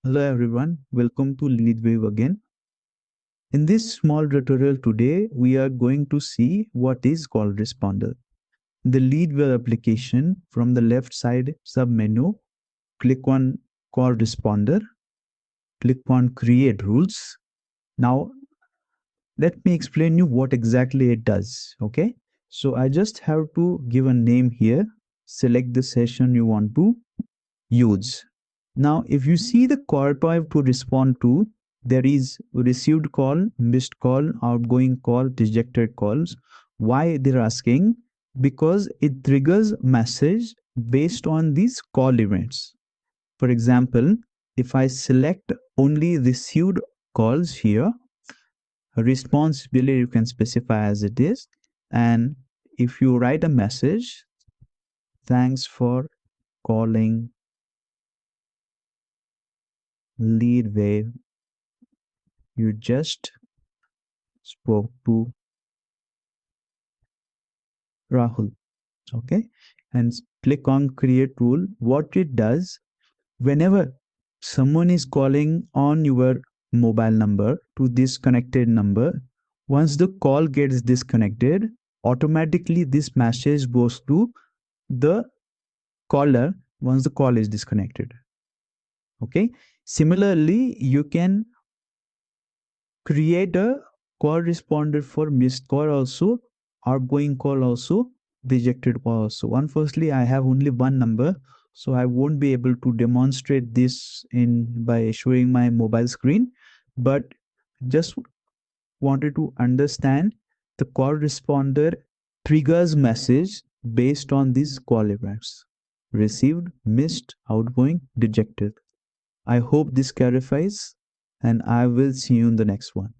Hello everyone, welcome to LeadWave again. In this small tutorial today, we are going to see what is call responder. The LeadWave application, from the left side submenu, click on call responder, click on create rules. Now let me explain you what exactly it does. Okay, so I just have to give a name here, select the session you want to use. Now, if you see the call type to respond to, there is received call, missed call, outgoing call, rejected calls. Why they're asking? Because it triggers message based on these call events. For example, if I select only received calls here, responsibility you can specify as it is. And if you write a message, thanks for calling LeadWave, you just spoke to Rahul. Okay, and click on create rule. What it does, whenever someone is calling on your mobile number to this connected number, once the call gets disconnected, automatically this message goes to the caller once the call is disconnected. Okay, similarly, you can create a call responder for missed call also, outgoing call also, rejected call also. Unfortunately, I have only one number, so I won't be able to demonstrate this in by showing my mobile screen, but just wanted to understand the call responder triggers message based on these call events: received, missed, outgoing, rejected. I hope this clarifies, and I will see you in the next one.